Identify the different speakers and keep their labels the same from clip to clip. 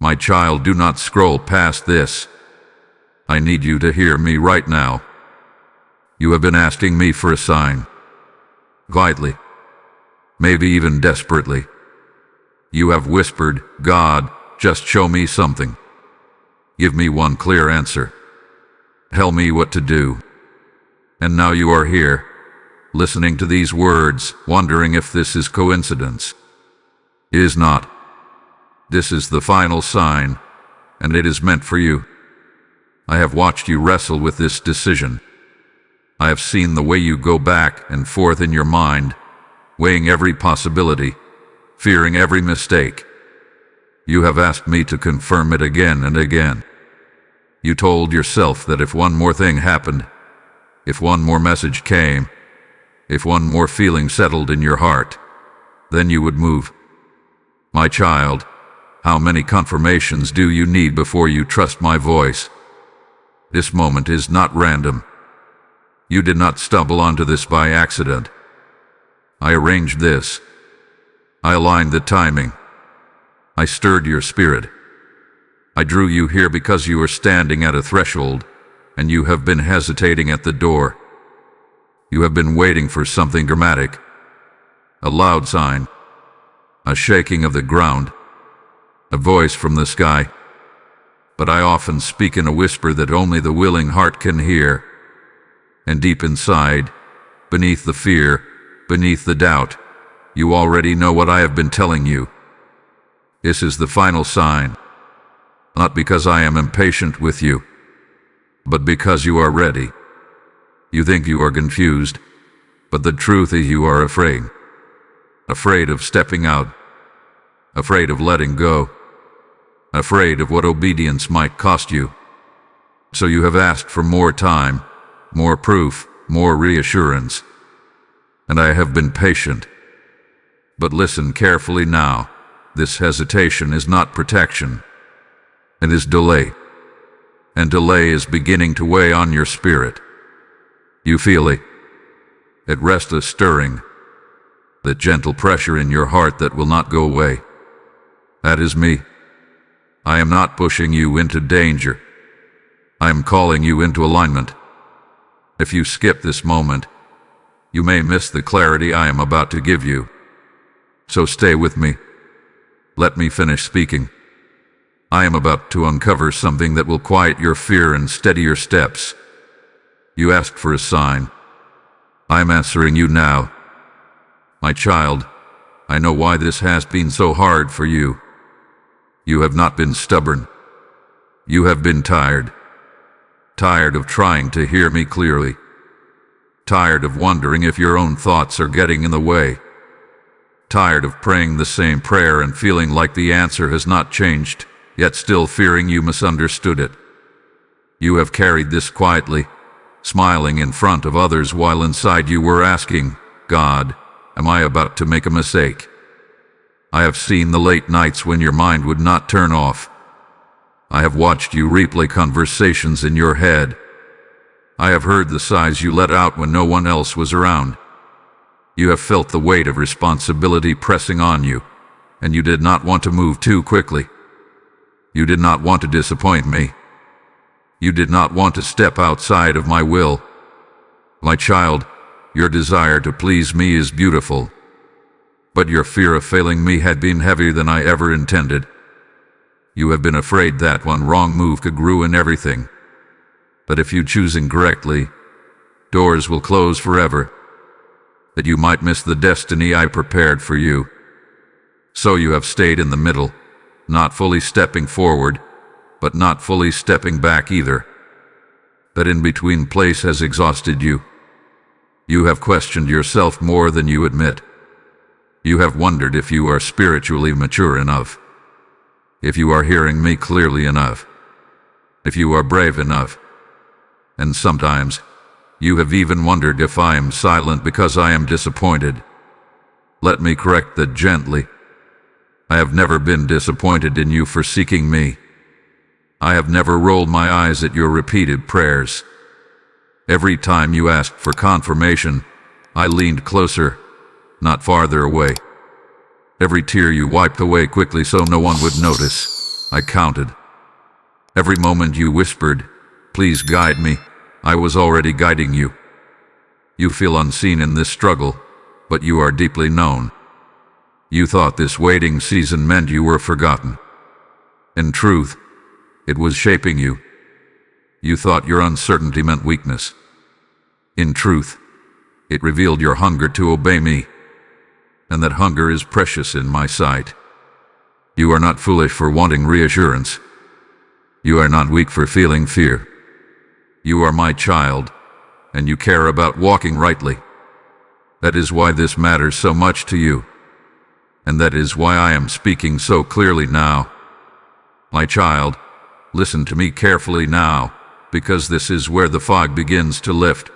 Speaker 1: My child, do not scroll past this. I need you to hear me right now. You have been asking me for a sign. Quietly. Maybe even desperately. You have whispered, God, just show me something. Give me one clear answer. Tell me what to do. And now you are here, listening to these words, wondering if this is coincidence. It is not. This is the final sign, and it is meant for you. I have watched you wrestle with this decision. I have seen the way you go back and forth in your mind, weighing every possibility, fearing every mistake. You have asked me to confirm it again and again. You told yourself that if one more thing happened, if one more message came, if one more feeling settled in your heart, then you would move. My child, how many confirmations do you need before you trust my voice? This moment is not random. You did not stumble onto this by accident. I arranged this. I aligned the timing. I stirred your spirit. I drew you here because you are standing at a threshold, and you have been hesitating at the door. You have been waiting for something dramatic. A loud sign. A shaking of the ground. A voice from the sky. But I often speak in a whisper that only the willing heart can hear. And deep inside, beneath the fear, beneath the doubt, you already know what I have been telling you. This is the final sign. Not because I am impatient with you, but because you are ready. You think you are confused, but the truth is you are afraid. Afraid of stepping out. Afraid of letting go. Afraid of what obedience might cost you. So you have asked for more time, more proof, more reassurance. And I have been patient. But listen carefully now. This hesitation is not protection. It is delay. And delay is beginning to weigh on your spirit. You feel it. It restless stirring. The gentle pressure in your heart that will not go away. That is me. I am not pushing you into danger. I am calling you into alignment. If you skip this moment, you may miss the clarity I am about to give you. So stay with me. Let me finish speaking. I am about to uncover something that will quiet your fear and steady your steps. You asked for a sign. I am answering you now. My child, I know why this has been so hard for you. You have not been stubborn. You have been tired. Tired of trying to hear me clearly. Tired of wondering if your own thoughts are getting in the way. Tired of praying the same prayer and feeling like the answer has not changed, yet still fearing you misunderstood it. You have carried this quietly, smiling in front of others while inside you were asking, God, am I about to make a mistake? I have seen the late nights when your mind would not turn off. I have watched you replay conversations in your head. I have heard the sighs you let out when no one else was around. You have felt the weight of responsibility pressing on you, and you did not want to move too quickly. You did not want to disappoint me. You did not want to step outside of my will. My child, your desire to please me is beautiful, but your fear of failing me had been heavier than I ever intended. You have been afraid that one wrong move could ruin everything. But if you choose incorrectly, doors will close forever, that you might miss the destiny I prepared for you. So you have stayed in the middle, not fully stepping forward, but not fully stepping back either. That in-between place has exhausted you. You have questioned yourself more than you admit. You have wondered if you are spiritually mature enough, if you are hearing me clearly enough, if you are brave enough. And sometimes, you have even wondered if I am silent because I am disappointed. Let me correct that gently. I have never been disappointed in you for seeking me. I have never rolled my eyes at your repeated prayers. Every time you asked for confirmation, I leaned closer, not farther away. Every tear you wiped away quickly so no one would notice. I counted. Every moment you whispered, "Please guide me," I was already guiding you. You feel unseen in this struggle, but you are deeply known. You thought this waiting season meant you were forgotten. In truth, it was shaping you. You thought your uncertainty meant weakness. In truth, it revealed your hunger to obey me, and that hunger is precious in my sight. You are not foolish for wanting reassurance. You are not weak for feeling fear. You are my child, and you care about walking rightly. That is why this matters so much to you, and that is why I am speaking so clearly now. My child, listen to me carefully now, because this is where the fog begins to lift.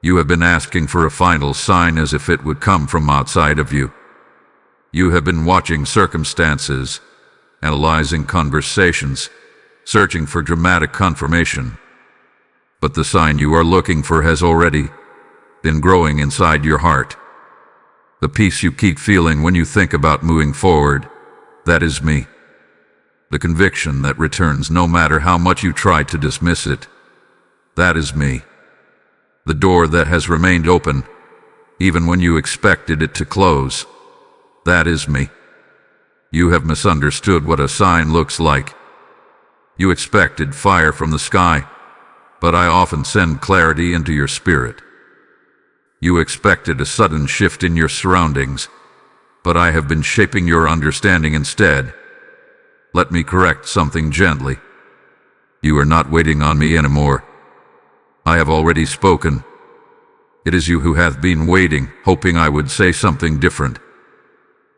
Speaker 1: You have been asking for a final sign as if it would come from outside of you. You have been watching circumstances, analyzing conversations, searching for dramatic confirmation. But the sign you are looking for has already been growing inside your heart. The peace you keep feeling when you think about moving forward, that is me. The conviction that returns no matter how much you try to dismiss it, that is me. The door that has remained open, even when you expected it to close, that is me. You have misunderstood what a sign looks like. You expected fire from the sky, but I often send clarity into your spirit. You expected a sudden shift in your surroundings, but I have been shaping your understanding instead. Let me correct something gently. You are not waiting on me anymore. I have already spoken. It is you who hath been waiting, hoping I would say something different.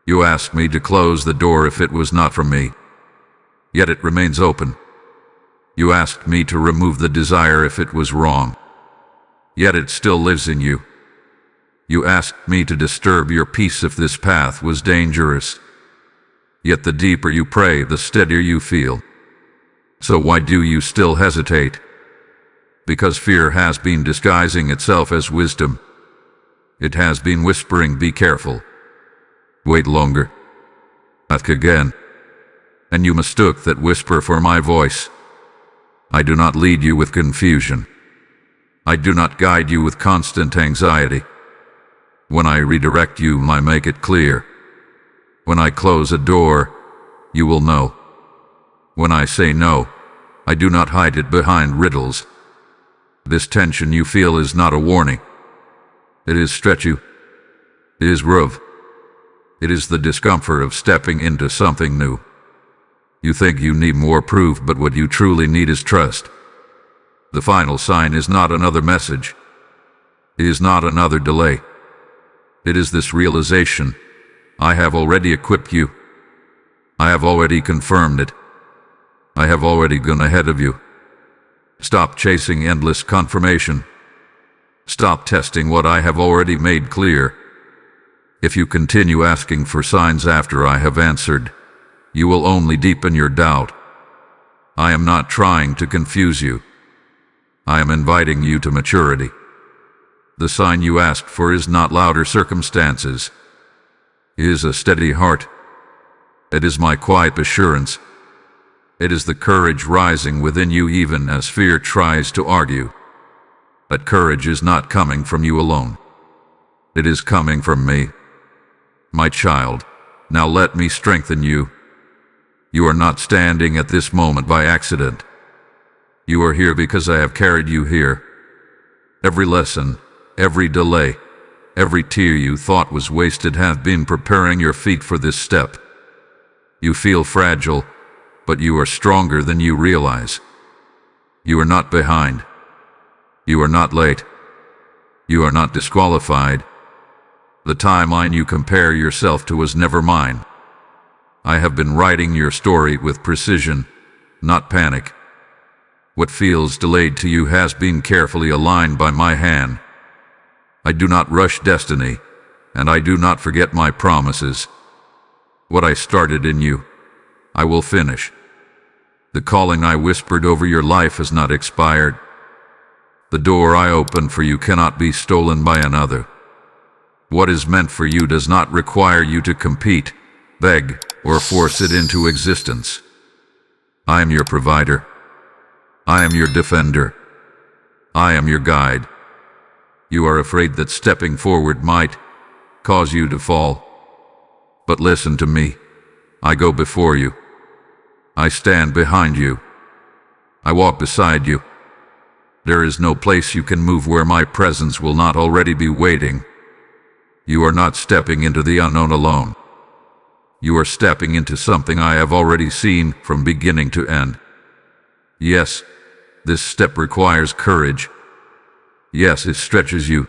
Speaker 1: You asked me to close the door if it was not from me, yet it remains open. You asked me to remove the desire if it was wrong, yet it still lives in you. You asked me to disturb your peace if this path was dangerous, yet the deeper you pray, the steadier you feel. So why do you still hesitate? Because fear has been disguising itself as wisdom. It has been whispering, "Be careful. Wait longer. Ask again." And you mistook that whisper for my voice. I do not lead you with confusion. I do not guide you with constant anxiety. When I redirect you, I make it clear. When I close a door, you will know. When I say no, I do not hide it behind riddles. This tension you feel is not a warning. It is stretch you. It is rove. It is the discomfort of stepping into something new. You think you need more proof, but what you truly need is trust. The final sign is not another message. It is not another delay. It is this realization: I have already equipped you. I have already confirmed it. I have already gone ahead of you. Stop chasing endless confirmation. Stop testing what I have already made clear. If you continue asking for signs after I have answered, you will only deepen your doubt. I am not trying to confuse you. I am inviting you to maturity. The sign you asked for is not louder circumstances. It is a steady heart. It is my quiet assurance. It is the courage rising within you even as fear tries to argue. That courage is not coming from you alone. It is coming from me. My child, now let me strengthen you. You are not standing at this moment by accident. You are here because I have carried you here. Every lesson, every delay, every tear you thought was wasted have been preparing your feet for this step. You feel fragile, but you are stronger than you realize. You are not behind. You are not late. You are not disqualified. The timeline you compare yourself to was never mine. I have been writing your story with precision, not panic. What feels delayed to you has been carefully aligned by my hand. I do not rush destiny, and I do not forget my promises. What I started in you, I will finish. The calling I whispered over your life has not expired. The door I opened for you cannot be stolen by another. What is meant for you does not require you to compete, beg, or force it into existence. I am your provider. I am your defender. I am your guide. You are afraid that stepping forward might cause you to fall. But listen to me. I go before you. I stand behind you. I walk beside you. There is no place you can move where my presence will not already be waiting. You are not stepping into the unknown alone. You are stepping into something I have already seen from beginning to end. Yes, this step requires courage. Yes, it stretches you.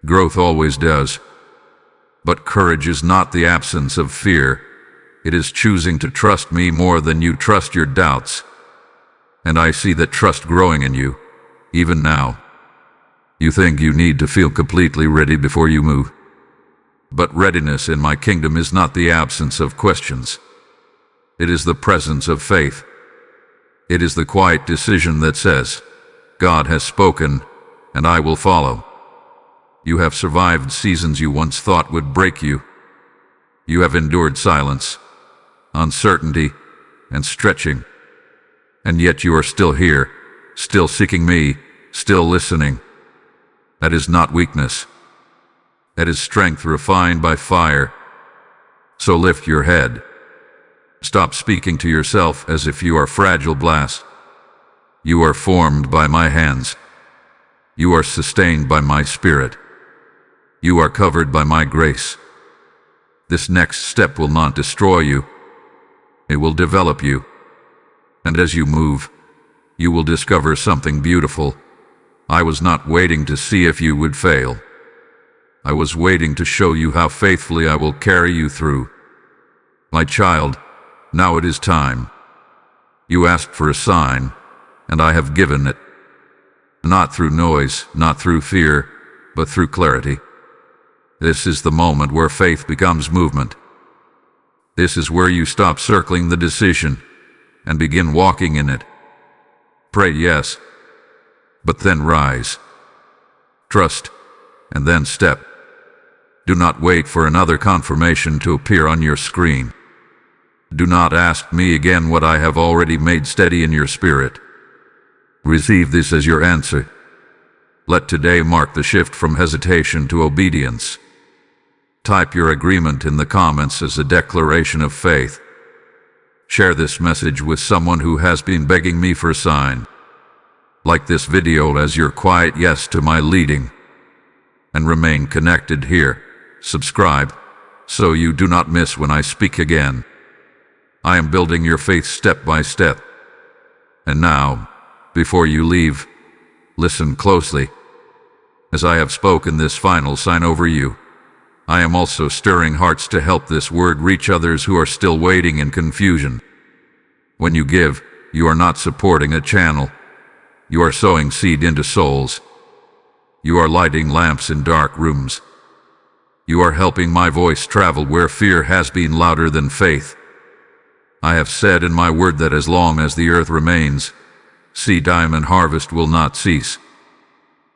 Speaker 1: Growth always does. But courage is not the absence of fear. It is choosing to trust me more than you trust your doubts. And I see that trust growing in you, even now. You think you need to feel completely ready before you move. But readiness in my kingdom is not the absence of questions. It is the presence of faith. It is the quiet decision that says, God has spoken, and I will follow. You have survived seasons you once thought would break you. You have endured silence, uncertainty, and stretching. And yet you are still here, still seeking me, still listening. That is not weakness. That is strength refined by fire. So lift your head. Stop speaking to yourself as if you are fragile glass. You are formed by my hands. You are sustained by my spirit. You are covered by my grace. This next step will not destroy you. It will develop you. And as you move, you will discover something beautiful. I was not waiting to see if you would fail. I was waiting to show you how faithfully I will carry you through. My child, now it is time. You asked for a sign, and I have given it. Not through noise, not through fear, but through clarity. This is the moment where faith becomes movement. This is where you stop circling the decision and begin walking in it. Pray yes, but then rise. Trust, and then step. Do not wait for another confirmation to appear on your screen. Do not ask me again what I have already made steady in your spirit. Receive this as your answer. Let today mark the shift from hesitation to obedience. Type your agreement in the comments as a declaration of faith. Share this message with someone who has been begging me for a sign. Like this video as your quiet yes to my leading. And remain connected here. Subscribe, so you do not miss when I speak again. I am building your faith step by step. And now, before you leave, listen closely. As I have spoken this final sign over you, I am also stirring hearts to help this word reach others who are still waiting in confusion. When you give, you are not supporting a channel. You are sowing seed into souls. You are lighting lamps in dark rooms. You are helping my voice travel where fear has been louder than faith. I have said in my word that as long as the earth remains, seed time and harvest will not cease.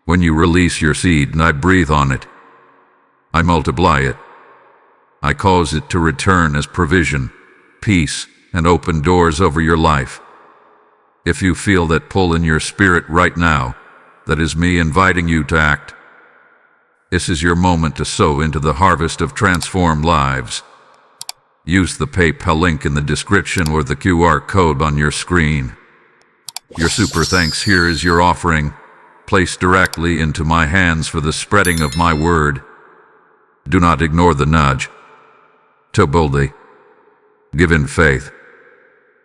Speaker 1: When you release your seed and I breathe on it, I multiply it. I cause it to return as provision, peace, and open doors over your life. If you feel that pull in your spirit right now, that is me inviting you to act. This is your moment to sow into the harvest of transformed lives. Use the PayPal link in the description or the QR code on your screen. Your super thanks here is your offering, placed directly into my hands for the spreading of my word. Do not ignore the nudge. To boldly give in faith,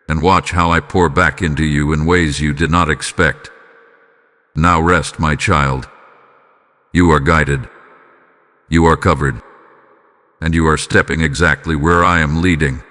Speaker 1: and watch how I pour back into you in ways you did not expect. Now rest, my child. You are guided. You are covered. And you are stepping exactly where I am leading.